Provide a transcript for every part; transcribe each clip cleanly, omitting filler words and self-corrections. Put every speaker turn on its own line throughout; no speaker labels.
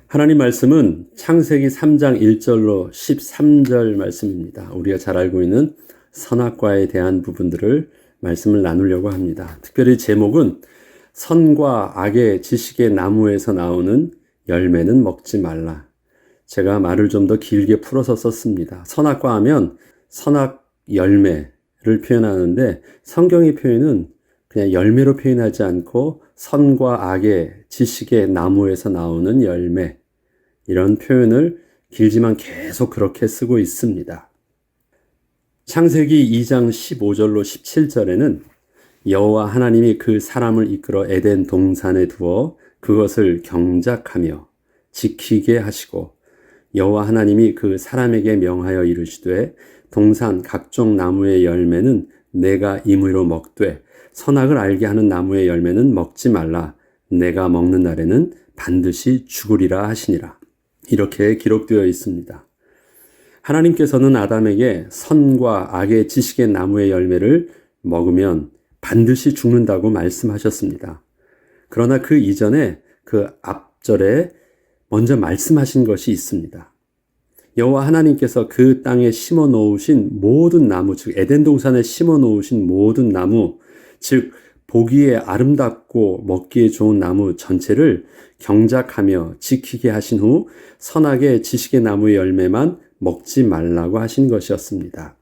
하나님 말씀은 창세기 3장 1절로 13절 말씀입니다. 우리가 잘 알고 있는 선악과에 대한 부분들을 말씀을 나누려고 합니다. 특별히 제목은 선과 악의 지식의 나무에서 나오는 열매는 먹지 말라. 제가 말을 좀 더 길게 풀어서 썼습니다. 선악과 하면 선악 열매를 표현하는데 성경의 표현은 그냥 열매로 표현하지 않고 선과 악의 지식의 나무에서 나오는 열매, 이런 표현을 길지만 계속 그렇게 쓰고 있습니다. 창세기 2장 15절로 17절에는 여호와 하나님이 그 사람을 이끌어 에덴 동산에 두어 그것을 경작하며 지키게 하시고 여호와 하나님이 그 사람에게 명하여 이르시되 동산 각종 나무의 열매는 내가 임의로 먹되 선악을 알게 하는 나무의 열매는 먹지 말라. 내가 먹는 날에는 반드시 죽으리라 하시니라. 이렇게 기록되어 있습니다. 하나님께서는 아담에게 선과 악의 지식의 나무의 열매를 먹으면 반드시 죽는다고 말씀하셨습니다. 그러나 그 이전에 그 앞절에 먼저 말씀하신 것이 있습니다. 여호와 하나님께서 그 땅에 심어 놓으신 모든 나무, 즉 에덴 동산에 심어 놓으신 모든 나무, 즉 보기에 아름답고 먹기에 좋은 나무 전체를 경작하며 지키게 하신 후 선악의 지식의 나무의 열매만 먹지 말라고 하신 것이었습니다.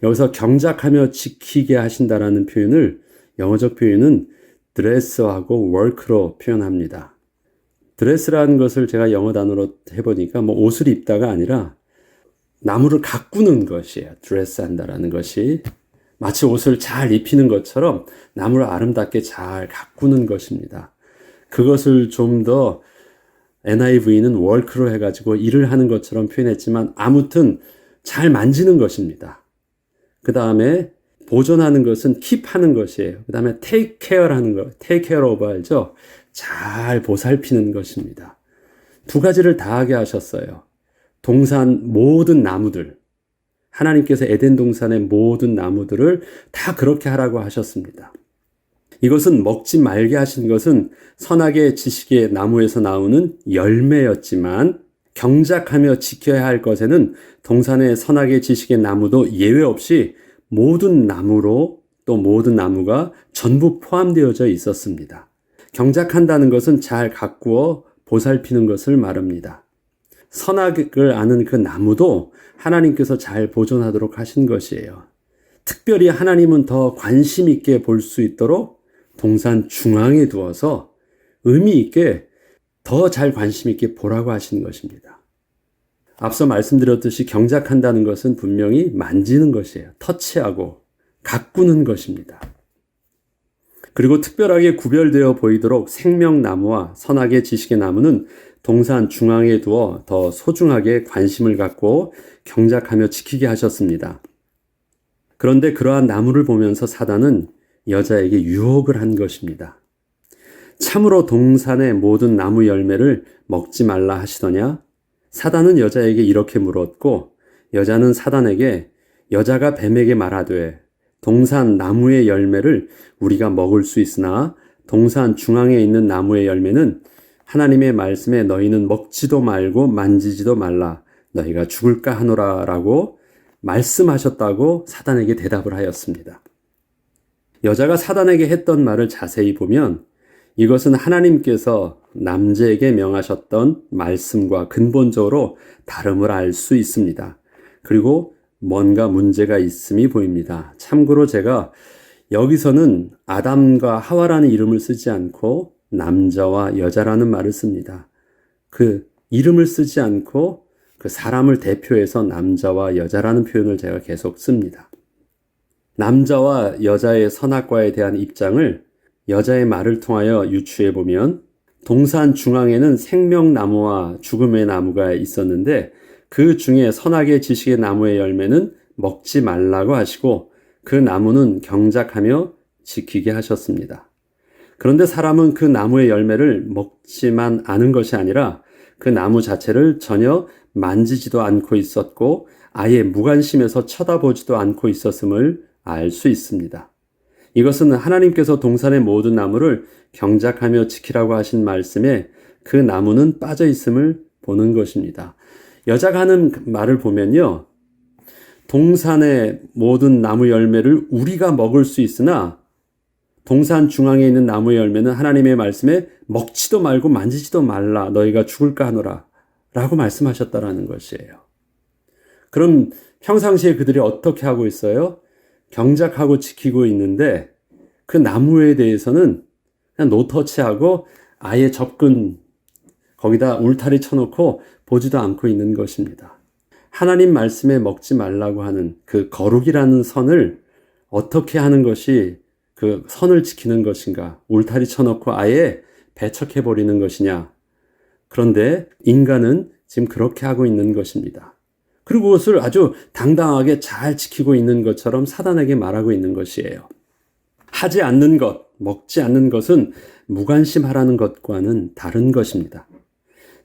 여기서 경작하며 지키게 하신다라는 표현을 영어적 표현은 드레스하고 work로 표현합니다. 드레스라는 것을 제가 영어 단어로 해보니까 옷을 입다가 아니라 나무를 가꾸는 것이에요. 드레스 한다라는 것이 마치 옷을 잘 입히는 것처럼 나무를 아름답게 잘 가꾸는 것입니다. 그것을 좀 더 NIV는 work로 해가지고 일을 하는 것처럼 표현했지만 아무튼 잘 만지는 것입니다. 그 다음에 보존하는 것은 keep 하는 것이에요. 그 다음에 take care 하는 거, take care of 알죠? 잘 보살피는 것입니다. 두 가지를 다 하게 하셨어요. 동산 모든 나무들, 하나님께서 에덴 동산의 모든 나무들을 다 그렇게 하라고 하셨습니다. 이것은 먹지 말게 하신 것은 선악의 지식의 나무에서 나오는 열매였지만 경작하며 지켜야 할 것에는 동산의 선악의 지식의 나무도 예외 없이 모든 나무로 또 모든 나무가 전부 포함되어져 있었습니다. 경작한다는 것은 잘 가꾸어 보살피는 것을 말합니다. 선악을 아는 그 나무도 하나님께서 잘 보존하도록 하신 것이에요. 특별히 하나님은 더 관심 있게 볼 수 있도록 동산 중앙에 두어서 의미 있게 더 잘 관심 있게 보라고 하시는 것입니다. 앞서 말씀드렸듯이 경작한다는 것은 분명히 만지는 것이에요. 터치하고 가꾸는 것입니다. 그리고 특별하게 구별되어 보이도록 생명나무와 선악의 지식의 나무는 동산 중앙에 두어 더 소중하게 관심을 갖고 경작하며 지키게 하셨습니다. 그런데 그러한 나무를 보면서 사단은 여자에게 유혹을 한 것입니다. 참으로 동산의 모든 나무 열매를 먹지 말라 하시더냐? 사단은 여자에게 이렇게 물었고 여자는 사단에게 여자가 뱀에게 말하되 동산 나무의 열매를 우리가 먹을 수 있으나 동산 중앙에 있는 나무의 열매는 하나님의 말씀에 너희는 먹지도 말고 만지지도 말라 너희가 죽을까 하노라 라고 말씀하셨다고 사단에게 대답을 하였습니다. 여자가 사단에게 했던 말을 자세히 보면 이것은 하나님께서 남자에게 명하셨던 말씀과 근본적으로 다름을 알 수 있습니다. 그리고 뭔가 문제가 있음이 보입니다. 참고로 제가 여기서는 아담과 하와라는 이름을 쓰지 않고 남자와 여자라는 말을 씁니다. 그 이름을 쓰지 않고 그 사람을 대표해서 남자와 여자라는 표현을 제가 계속 씁니다. 남자와 여자의 선악과에 대한 입장을 여자의 말을 통하여 유추해 보면 동산 중앙에는 생명나무와 죽음의 나무가 있었는데 그 중에 선악의 지식의 나무의 열매는 먹지 말라고 하시고 그 나무는 경작하며 지키게 하셨습니다. 그런데 사람은 그 나무의 열매를 먹지만 않은 것이 아니라 그 나무 자체를 전혀 만지지도 않고 있었고 아예 무관심해서 쳐다보지도 않고 있었음을 알 수 있습니다. 이것은 하나님께서 동산의 모든 나무를 경작하며 지키라고 하신 말씀에 그 나무는 빠져 있음을 보는 것입니다. 여자가 하는 말을 보면요. 동산의 모든 나무 열매를 우리가 먹을 수 있으나 동산 중앙에 있는 나무의 열매는 하나님의 말씀에 먹지도 말고 만지지도 말라 너희가 죽을까 하노라 라고 말씀하셨다라는 것이에요. 그럼 평상시에 그들이 어떻게 하고 있어요? 경작하고 지키고 있는데 그 나무에 대해서는 그냥 노터치하고 아예 접근 거기다 울타리 쳐놓고 보지도 않고 있는 것입니다. 하나님 말씀에 먹지 말라고 하는 그 거룩이라는 선을 어떻게 하는 것이 그 선을 지키는 것인가? 울타리 쳐놓고 아예 배척해버리는 것이냐? 그런데 인간은 지금 그렇게 하고 있는 것입니다. 그리고 그것을 아주 당당하게 잘 지키고 있는 것처럼 사단에게 말하고 있는 것이에요. 하지 않는 것, 먹지 않는 것은 무관심하라는 것과는 다른 것입니다.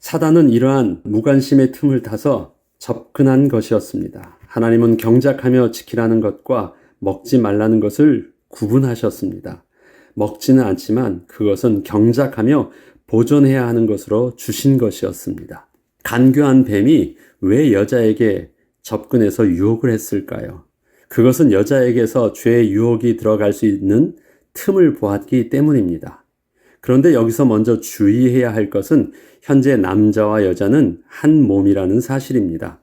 사단은 이러한 무관심의 틈을 타서 접근한 것이었습니다. 하나님은 경작하며 지키라는 것과 먹지 말라는 것을 구분하셨습니다. 먹지는 않지만 그것은 경작하며 보존해야 하는 것으로 주신 것이었습니다. 간교한 뱀이 왜 여자에게 접근해서 유혹을 했을까요? 그것은 여자에게서 죄의 유혹이 들어갈 수 있는 틈을 보았기 때문입니다. 그런데 여기서 먼저 주의해야 할 것은 현재 남자와 여자는 한 몸이라는 사실입니다.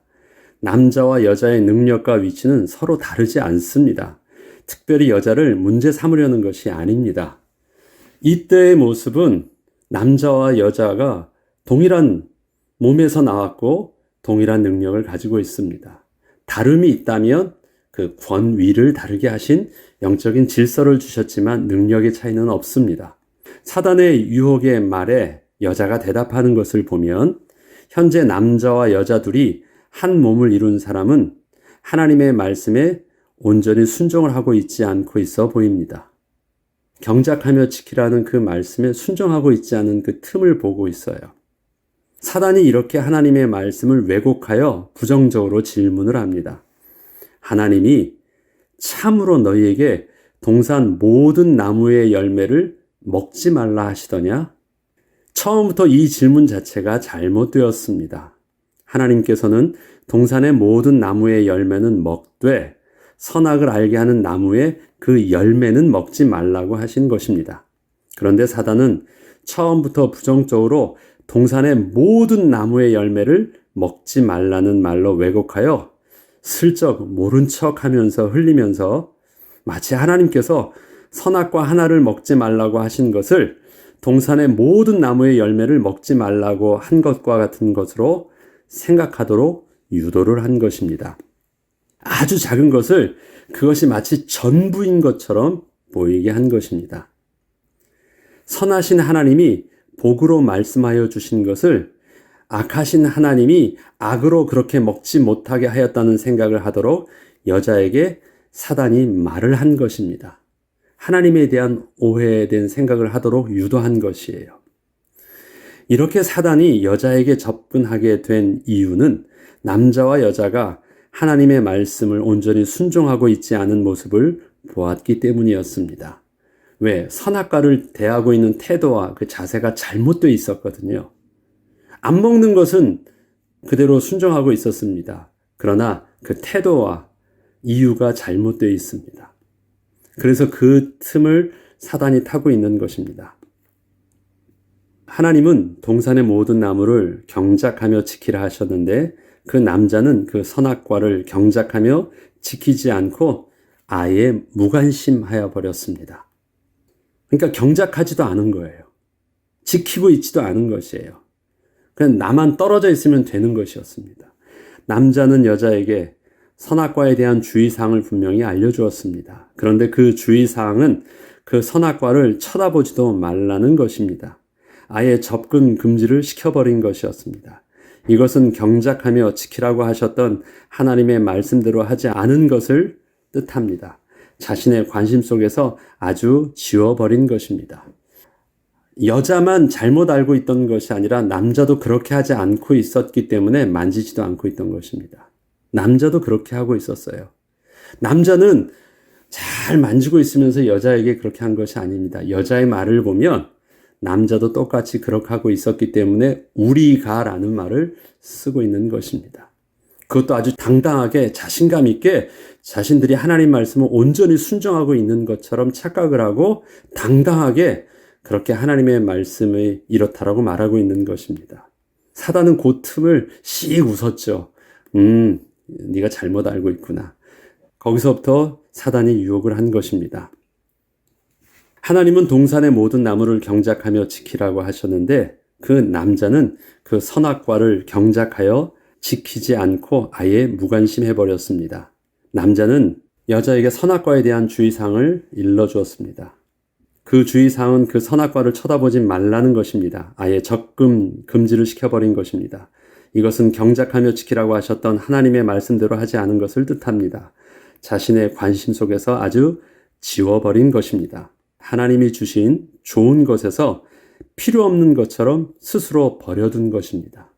남자와 여자의 능력과 위치는 서로 다르지 않습니다. 특별히 여자를 문제 삼으려는 것이 아닙니다. 이때의 모습은 남자와 여자가 동일한 몸에서 나왔고 동일한 능력을 가지고 있습니다. 다름이 있다면 그 권위를 다르게 하신 영적인 질서를 주셨지만 능력의 차이는 없습니다. 사단의 유혹의 말에 여자가 대답하는 것을 보면 현재 남자와 여자 둘이 한 몸을 이룬 사람은 하나님의 말씀에 온전히 순종을 하고 있지 않고 있어 보입니다. 경작하며 지키라는 그 말씀에 순종하고 있지 않은 그 틈을 보고 있어요. 사단이 이렇게 하나님의 말씀을 왜곡하여 부정적으로 질문을 합니다. 하나님이 참으로 너희에게 동산 모든 나무의 열매를 먹지 말라 하시더냐? 처음부터 이 질문 자체가 잘못되었습니다. 하나님께서는 동산의 모든 나무의 열매는 먹되 선악을 알게 하는 나무의 그 열매는 먹지 말라고 하신 것입니다. 그런데 사단은 처음부터 부정적으로 동산의 모든 나무의 열매를 먹지 말라는 말로 왜곡하여 슬쩍 모른 척 하면서 흘리면서 마치 하나님께서 선악과 하나를 먹지 말라고 하신 것을 동산의 모든 나무의 열매를 먹지 말라고 한 것과 같은 것으로 생각하도록 유도를 한 것입니다. 아주 작은 것을 그것이 마치 전부인 것처럼 보이게 한 것입니다. 선하신 하나님이 복으로 말씀하여 주신 것을 악하신 하나님이 악으로 그렇게 먹지 못하게 하였다는 생각을 하도록 여자에게 사단이 말을 한 것입니다. 하나님에 대한 오해에 대한 생각을 하도록 유도한 것이에요. 이렇게 사단이 여자에게 접근하게 된 이유는 남자와 여자가 하나님의 말씀을 온전히 순종하고 있지 않은 모습을 보았기 때문이었습니다. 왜? 선악과를 대하고 있는 태도와 그 자세가 잘못되어 있었거든요. 안 먹는 것은 그대로 순종하고 있었습니다. 그러나 그 태도와 이유가 잘못되어 있습니다. 그래서 그 틈을 사단이 타고 있는 것입니다. 하나님은 동산의 모든 나무를 경작하며 지키라 하셨는데 그 남자는 그 선악과를 경작하며 지키지 않고 아예 무관심하여 버렸습니다. 그러니까 경작하지도 않은 거예요. 지키고 있지도 않은 것이에요. 그냥 나만 떨어져 있으면 되는 것이었습니다. 남자는 여자에게 선악과에 대한 주의사항을 분명히 알려주었습니다. 그런데 그 주의사항은 그 선악과를 쳐다보지도 말라는 것입니다. 아예 접근 금지를 시켜버린 것이었습니다. 이것은 경작하며 지키라고 하셨던 하나님의 말씀대로 하지 않은 것을 뜻합니다. 자신의 관심 속에서 아주 지워버린 것입니다. 여자만 잘못 알고 있던 것이 아니라 남자도 그렇게 하지 않고 있었기 때문에 만지지도 않고 있던 것입니다. 남자도 그렇게 하고 있었어요. 남자는 잘 만지고 있으면서 여자에게 그렇게 한 것이 아닙니다. 여자의 말을 보면 남자도 똑같이 그렇게 하고 있었기 때문에 우리가라는 말을 쓰고 있는 것입니다. 그것도 아주 당당하게 자신감 있게 자신들이 하나님 말씀을 온전히 순종하고 있는 것처럼 착각을 하고 당당하게 그렇게 하나님의 말씀이 이렇다라고 말하고 있는 것입니다. 사단은 그 틈을 씩 웃었죠. 네가 잘못 알고 있구나. 거기서부터 사단이 유혹을 한 것입니다. 하나님은 동산의 모든 나무를 경작하며 지키라고 하셨는데 그 남자는 그 선악과를 경작하여 지키지 않고 아예 무관심해버렸습니다. 남자는 여자에게 선악과에 대한 주의사항을 일러주었습니다. 그 주의사항은 그 선악과를 쳐다보지 말라는 것입니다. 아예 적금 금지를 시켜버린 것입니다. 이것은 경작하며 지키라고 하셨던 하나님의 말씀대로 하지 않은 것을 뜻합니다. 자신의 관심 속에서 아주 지워버린 것입니다. 하나님이 주신 좋은 것에서 필요 없는 것처럼 스스로 버려둔 것입니다.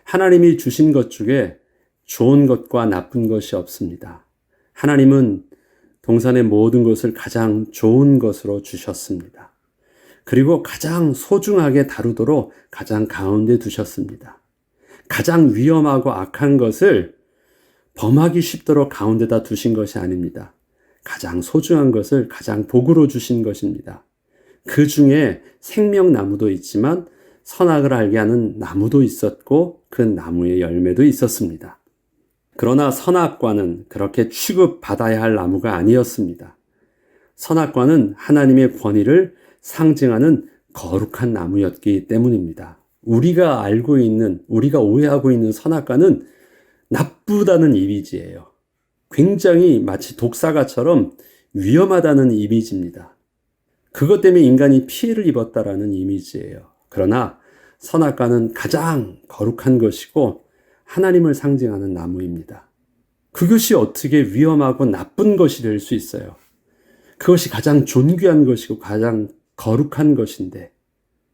하나님이 주신 것 중에 좋은 것과 나쁜 것이 없습니다. 하나님은 동산의 모든 것을 가장 좋은 것으로 주셨습니다. 그리고 가장 소중하게 다루도록 가장 가운데 두셨습니다. 가장 위험하고 악한 것을 범하기 쉽도록 가운데다 두신 것이 아닙니다. 가장 소중한 것을 가장 복으로 주신 것입니다. 그 중에 생명나무도 있지만 선악을 알게 하는 나무도 있었고 그 나무의 열매도 있었습니다. 그러나 선악과는 그렇게 취급받아야 할 나무가 아니었습니다. 선악과는 하나님의 권위를 상징하는 거룩한 나무였기 때문입니다. 우리가 알고 있는, 우리가 오해하고 있는 선악과는 나쁘다는 이미지예요. 굉장히 마치 독사과처럼 위험하다는 이미지입니다. 그것 때문에 인간이 피해를 입었다라는 이미지예요. 그러나 선악과는 가장 거룩한 것이고 하나님을 상징하는 나무입니다. 그것이 어떻게 위험하고 나쁜 것이 될 수 있어요? 그것이 가장 존귀한 것이고 가장 거룩한 것인데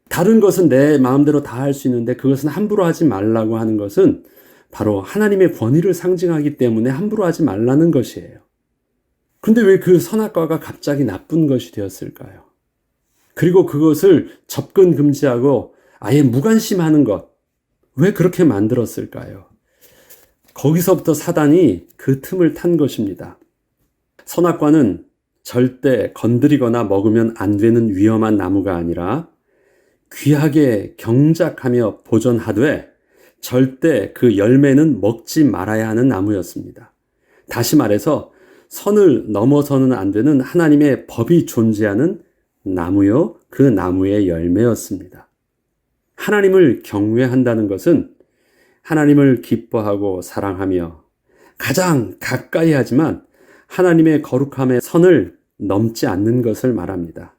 다른 것은 내 마음대로 다 할 수 있는데 그것은 함부로 하지 말라고 하는 것은 바로 하나님의 권위를 상징하기 때문에 함부로 하지 말라는 것이에요. 그런데 왜 그 선악과가 갑자기 나쁜 것이 되었을까요? 그리고 그것을 접근 금지하고 아예 무관심하는 것, 왜 그렇게 만들었을까요? 거기서부터 사단이 그 틈을 탄 것입니다. 선악과는 절대 건드리거나 먹으면 안 되는 위험한 나무가 아니라 귀하게 경작하며 보존하되 절대 그 열매는 먹지 말아야 하는 나무였습니다. 다시 말해서 선을 넘어서는 안 되는 하나님의 법이 존재하는 나무요, 그 나무의 열매였습니다. 하나님을 경외한다는 것은 하나님을 기뻐하고 사랑하며 가장 가까이 하지만 하나님의 거룩함의 선을 넘지 않는 것을 말합니다.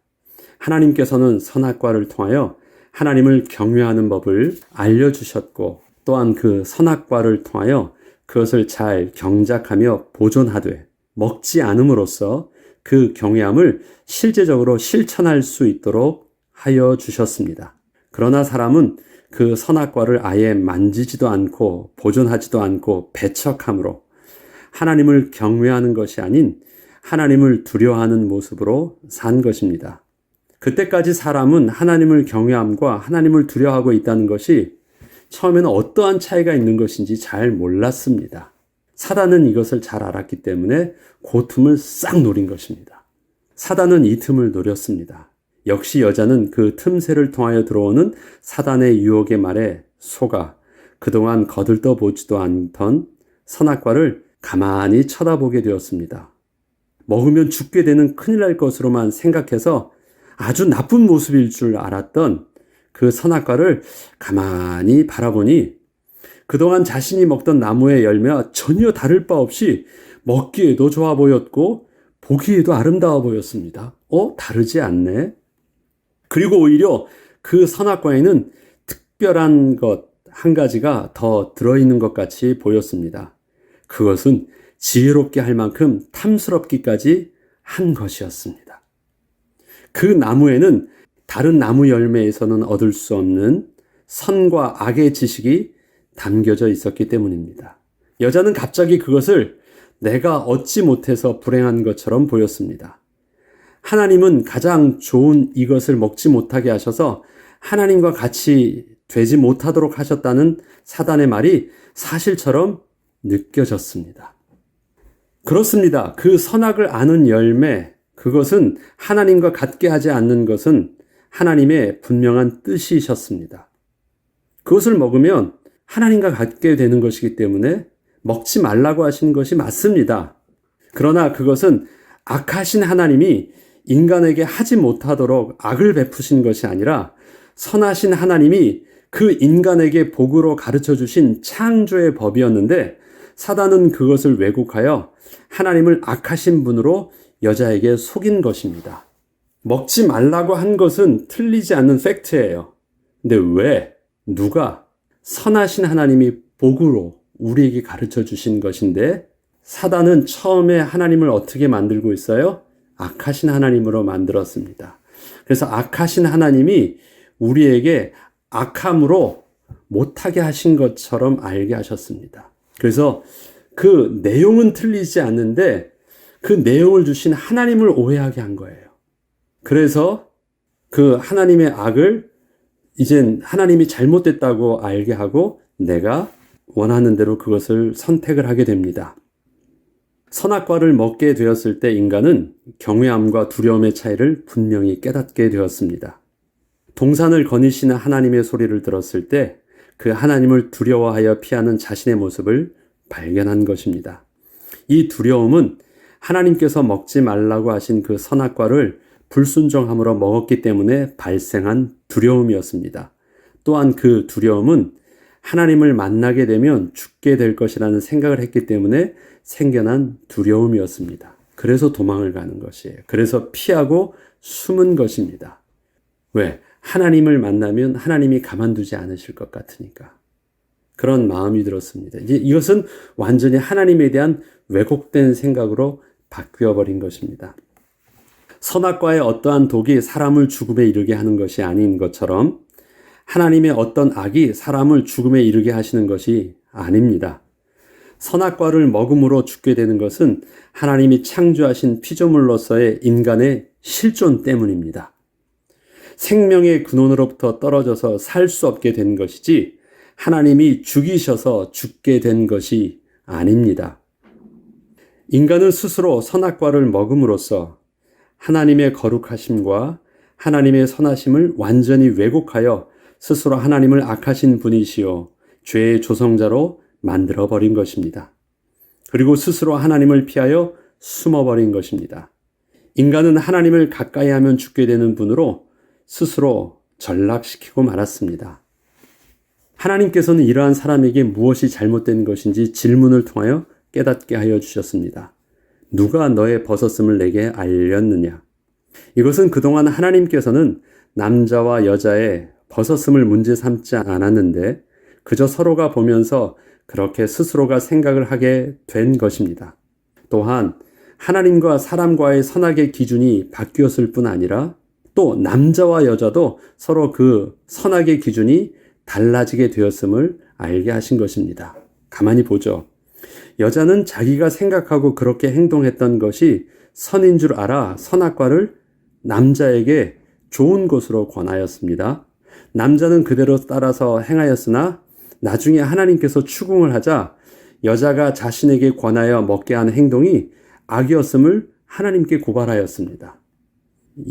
하나님께서는 선악과를 통하여 하나님을 경외하는 법을 알려주셨고 또한 그 선악과를 통하여 그것을 잘 경작하며 보존하되 먹지 않음으로써 그 경외함을 실제적으로 실천할 수 있도록 하여 주셨습니다. 그러나 사람은 그 선악과를 아예 만지지도 않고 보존하지도 않고 배척함으로 하나님을 경외하는 것이 아닌 하나님을 두려워하는 모습으로 산 것입니다. 그때까지 사람은 하나님을 경외함과 하나님을 두려워하고 있다는 것이 처음에는 어떠한 차이가 있는 것인지 잘 몰랐습니다. 사단은 이것을 잘 알았기 때문에 그 틈을 싹 노린 것입니다. 사단은 이 틈을 노렸습니다. 역시 여자는 그 틈새를 통하여 들어오는 사단의 유혹의 말에 속아 그동안 거들떠 보지도 않던 선악과를 가만히 쳐다보게 되었습니다. 먹으면 죽게 되는 큰일 날 것으로만 생각해서 아주 나쁜 모습일 줄 알았던 그 선악과를 가만히 바라보니 그동안 자신이 먹던 나무의 열매와 전혀 다를 바 없이 먹기에도 좋아 보였고 보기에도 아름다워 보였습니다. 다르지 않네. 그리고 오히려 그 선악과에는 특별한 것 한 가지가 더 들어있는 것 같이 보였습니다. 그것은 지혜롭게 할 만큼 탐스럽기까지 한 것이었습니다. 그 나무에는 다른 나무 열매에서는 얻을 수 없는 선과 악의 지식이 담겨져 있었기 때문입니다. 여자는 갑자기 그것을 내가 얻지 못해서 불행한 것처럼 보였습니다. 하나님은 가장 좋은 이것을 먹지 못하게 하셔서 하나님과 같이 되지 못하도록 하셨다는 사단의 말이 사실처럼 느껴졌습니다. 그렇습니다. 그 선악을 아는 열매, 그것은 하나님과 같게 하지 않는 것은 하나님의 분명한 뜻이셨습니다. 그것을 먹으면 하나님과 같게 되는 것이기 때문에 먹지 말라고 하신 것이 맞습니다. 그러나 그것은 악하신 하나님이 인간에게 하지 못하도록 악을 베푸신 것이 아니라 선하신 하나님이 그 인간에게 복으로 가르쳐 주신 창조의 법이었는데 사단은 그것을 왜곡하여 하나님을 악하신 분으로 여자에게 속인 것입니다. 먹지 말라고 한 것은 틀리지 않는 팩트예요. 근데 왜? 누가? 선하신 하나님이 복으로 우리에게 가르쳐 주신 것인데 사단은 처음에 하나님을 어떻게 만들고 있어요? 악하신 하나님으로 만들었습니다. 그래서 악하신 하나님이 우리에게 악함으로 못하게 하신 것처럼 알게 하셨습니다. 그래서 그 내용은 틀리지 않는데 그 내용을 주신 하나님을 오해하게 한 거예요. 그래서 그 하나님의 악을 이젠 하나님이 잘못됐다고 알게 하고 내가 원하는 대로 그것을 선택을 하게 됩니다. 선악과를 먹게 되었을 때 인간은 경외함과 두려움의 차이를 분명히 깨닫게 되었습니다. 동산을 거니시는 하나님의 소리를 들었을 때 그 하나님을 두려워하여 피하는 자신의 모습을 발견한 것입니다. 이 두려움은 하나님께서 먹지 말라고 하신 그 선악과를 불순종함으로 먹었기 때문에 발생한 두려움이었습니다. 또한 그 두려움은 하나님을 만나게 되면 죽게 될 것이라는 생각을 했기 때문에 생겨난 두려움이었습니다. 그래서 도망을 가는 것이에요. 그래서 피하고 숨은 것입니다. 왜? 하나님을 만나면 하나님이 가만두지 않으실 것 같으니까. 그런 마음이 들었습니다. 이것은 완전히 하나님에 대한 왜곡된 생각으로 바뀌어버린 것입니다. 선악과의 어떠한 독이 사람을 죽음에 이르게 하는 것이 아닌 것처럼 하나님의 어떤 악이 사람을 죽음에 이르게 하시는 것이 아닙니다. 선악과를 먹음으로 죽게 되는 것은 하나님이 창조하신 피조물로서의 인간의 실존 때문입니다. 생명의 근원으로부터 떨어져서 살 수 없게 된 것이지 하나님이 죽이셔서 죽게 된 것이 아닙니다. 인간은 스스로 선악과를 먹음으로써 하나님의 거룩하심과 하나님의 선하심을 완전히 왜곡하여 스스로 하나님을 악하신 분이시요 죄의 조성자로 만들어버린 것입니다. 그리고 스스로 하나님을 피하여 숨어버린 것입니다. 인간은 하나님을 가까이 하면 죽게 되는 분으로 스스로 전락시키고 말았습니다. 하나님께서는 이러한 사람에게 무엇이 잘못된 것인지 질문을 통하여 깨닫게 하여 주셨습니다. 누가 너의 벗었음을 내게 알렸느냐? 이것은 그동안 하나님께서는 남자와 여자의 벗었음을 문제 삼지 않았는데 그저 서로가 보면서 그렇게 스스로가 생각을 하게 된 것입니다. 또한 하나님과 사람과의 선악의 기준이 바뀌었을 뿐 아니라 또 남자와 여자도 서로 그 선악의 기준이 달라지게 되었음을 알게 하신 것입니다. 가만히 보죠. 여자는 자기가 생각하고 그렇게 행동했던 것이 선인 줄 알아 선악과를 남자에게 좋은 것으로 권하였습니다. 남자는 그대로 따라서 행하였으나 나중에 하나님께서 추궁을 하자 여자가 자신에게 권하여 먹게 한 행동이 악이었음을 하나님께 고발하였습니다.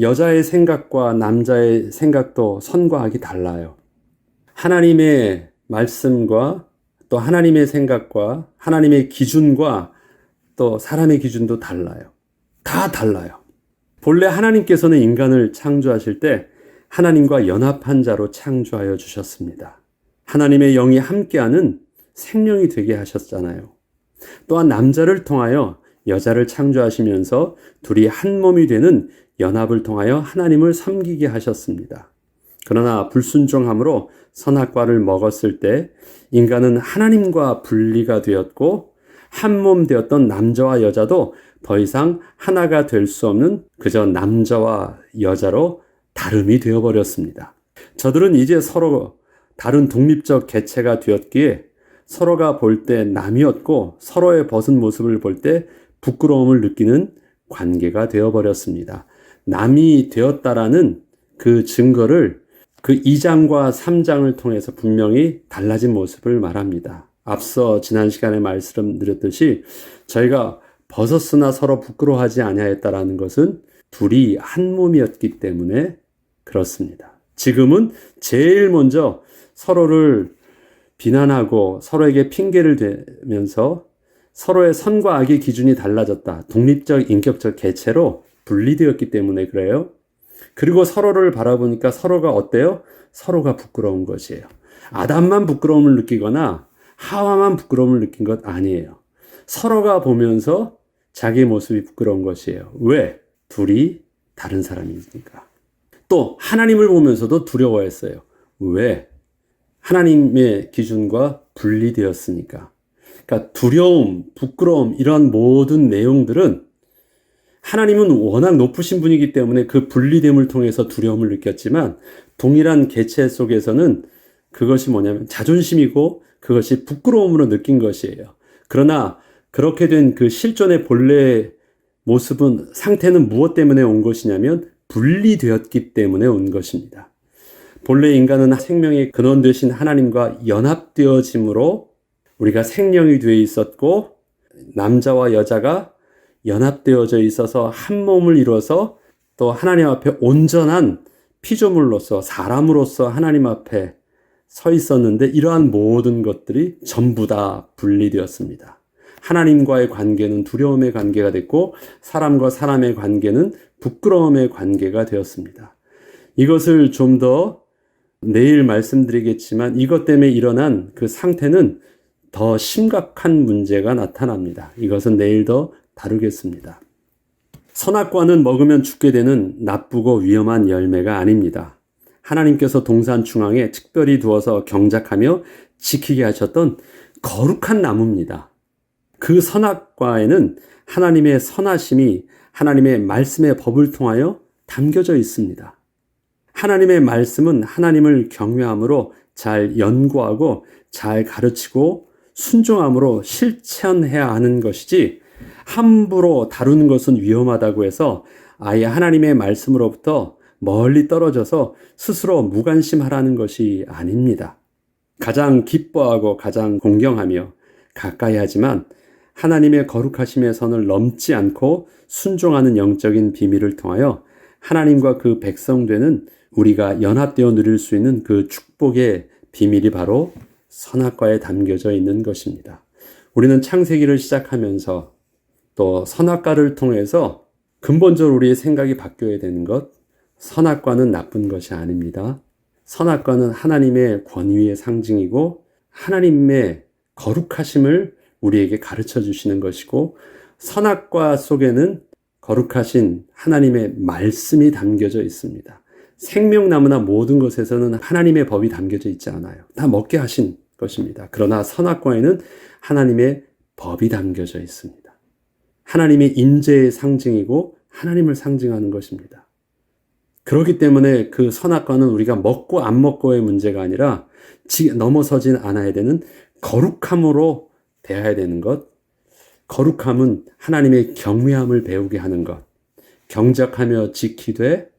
여자의 생각과 남자의 생각도 선과 악이 달라요. 하나님의 말씀과 또 하나님의 생각과 하나님의 기준과 또 사람의 기준도 달라요. 다 달라요. 본래 하나님께서는 인간을 창조하실 때 하나님과 연합한 자로 창조하여 주셨습니다. 하나님의 영이 함께하는 생명이 되게 하셨잖아요. 또한 남자를 통하여 여자를 창조하시면서 둘이 한 몸이 되는 연합을 통하여 하나님을 섬기게 하셨습니다. 그러나 불순종함으로 선악과를 먹었을 때 인간은 하나님과 분리가 되었고 한 몸 되었던 남자와 여자도 더 이상 하나가 될 수 없는 그저 남자와 여자로 다름이 되어버렸습니다. 저들은 이제 서로 다른 독립적 개체가 되었기에 서로가 볼 때 남이었고 서로의 벗은 모습을 볼 때 부끄러움을 느끼는 관계가 되어버렸습니다. 남이 되었다라는 그 증거를 그 2장과 3장을 통해서 분명히 달라진 모습을 말합니다. 앞서 지난 시간에 말씀드렸듯이 저희가 벗었으나 서로 부끄러워하지 아니하였다라는 것은 둘이 한 몸이었기 때문에 그렇습니다. 지금은 제일 먼저 서로를 비난하고 서로에게 핑계를 대면서 서로의 선과 악의 기준이 달라졌다. 독립적 인격적 개체로 분리되었기 때문에 그래요. 그리고 서로를 바라보니까 서로가 어때요? 서로가 부끄러운 것이에요. 아담만 부끄러움을 느끼거나 하와만 부끄러움을 느낀 것 아니에요. 서로가 보면서 자기의 모습이 부끄러운 것이에요. 왜? 둘이 다른 사람이니까. 또 하나님을 보면서도 두려워했어요. 왜? 하나님의 기준과 분리되었으니까. 그러니까 두려움, 부끄러움 이런 모든 내용들은 하나님은 워낙 높으신 분이기 때문에 그 분리됨을 통해서 두려움을 느꼈지만 동일한 개체 속에서는 그것이 뭐냐면 자존심이고 그것이 부끄러움으로 느낀 것이에요. 그러나 그렇게 된 그 실존의 본래의 모습은 상태는 무엇 때문에 온 것이냐면 분리되었기 때문에 온 것입니다. 본래 인간은 생명의 근원 되신 하나님과 연합되어짐으로 우리가 생명이 되어 있었고 남자와 여자가 연합되어져 있어서 한 몸을 이루어서 또 하나님 앞에 온전한 피조물로서 사람으로서 하나님 앞에 서 있었는데 이러한 모든 것들이 전부 다 분리되었습니다. 하나님과의 관계는 두려움의 관계가 됐고 사람과 사람의 관계는 부끄러움의 관계가 되었습니다. 이것을 좀 더 내일 말씀드리겠지만 이것 때문에 일어난 그 상태는 더 심각한 문제가 나타납니다. 이것은 내일 더 다루겠습니다. 선악과는 먹으면 죽게 되는 나쁘고 위험한 열매가 아닙니다. 하나님께서 동산 중앙에 특별히 두어서 경작하며 지키게 하셨던 거룩한 나무입니다. 그 선악과에는 하나님의 선하심이 하나님의 말씀의 법을 통하여 담겨져 있습니다. 하나님의 말씀은 하나님을 경외함으로 잘 연구하고 잘 가르치고 순종함으로 실천해야 하는 것이지 함부로 다루는 것은 위험하다고 해서 아예 하나님의 말씀으로부터 멀리 떨어져서 스스로 무관심하라는 것이 아닙니다. 가장 기뻐하고 가장 공경하며 가까이 하지만 하나님의 거룩하심의 선을 넘지 않고 순종하는 영적인 비밀을 통하여 하나님과 그 백성 되는 우리가 연합되어 누릴 수 있는 그 축복의 비밀이 바로 선악과에 담겨져 있는 것입니다. 우리는 창세기를 시작하면서 또 선악과를 통해서 근본적으로 우리의 생각이 바뀌어야 되는 것, 선악과는 나쁜 것이 아닙니다. 선악과는 하나님의 권위의 상징이고 하나님의 거룩하심을 우리에게 가르쳐 주시는 것이고 선악과 속에는 거룩하신 하나님의 말씀이 담겨져 있습니다. 생명나무나 모든 것에서는 하나님의 법이 담겨져 있지 않아요. 다 먹게 하신 것입니다. 그러나 선악과에는 하나님의 법이 담겨져 있습니다. 하나님의 인재의 상징이고 하나님을 상징하는 것입니다. 그렇기 때문에 그 선악과는 우리가 먹고 안 먹고의 문제가 아니라 넘어서진 않아야 되는 거룩함으로 대해야 되는 것. 거룩함은 하나님의 경외함을 배우게 하는 것. 경작하며 지키되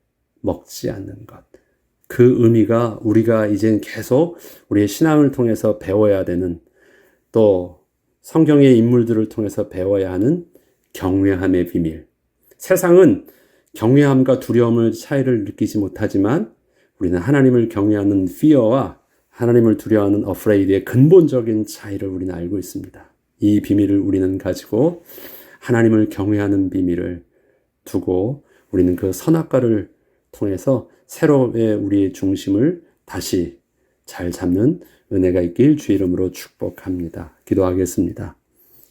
먹지 않는 것. 그 의미가 우리가 이젠 계속 우리의 신앙을 통해서 배워야 되는 또 성경의 인물들을 통해서 배워야 하는 경외함의 비밀. 세상은 경외함과 두려움의 차이를 느끼지 못하지만 우리는 하나님을 경외하는 fear와 하나님을 두려워하는 afraid의 근본적인 차이를 우리는 알고 있습니다. 이 비밀을 우리는 가지고 하나님을 경외하는 비밀을 두고 우리는 그 선악과를 통해서 새로의 우리의 중심을 다시 잘 잡는 은혜가 있길 주 이름으로 축복합니다. 기도하겠습니다.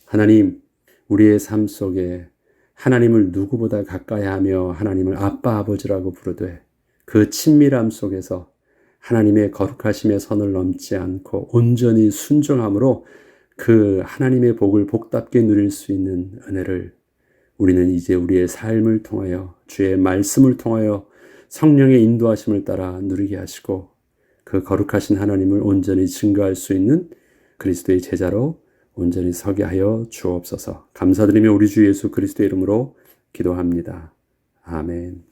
하나님, 우리의 삶 속에 하나님을 누구보다 가까이 하며 하나님을 아빠 아버지라고 부르되 그 친밀함 속에서 하나님의 거룩하심의 선을 넘지 않고 온전히 순종함으로 그 하나님의 복을 복답게 누릴 수 있는 은혜를 우리는 이제 우리의 삶을 통하여 주의 말씀을 통하여 성령의 인도하심을 따라 누리게 하시고 그 거룩하신 하나님을 온전히 증거할 수 있는 그리스도의 제자로 온전히 서게 하여 주옵소서. 감사드리며 우리 주 예수 그리스도의 이름으로 기도합니다. 아멘.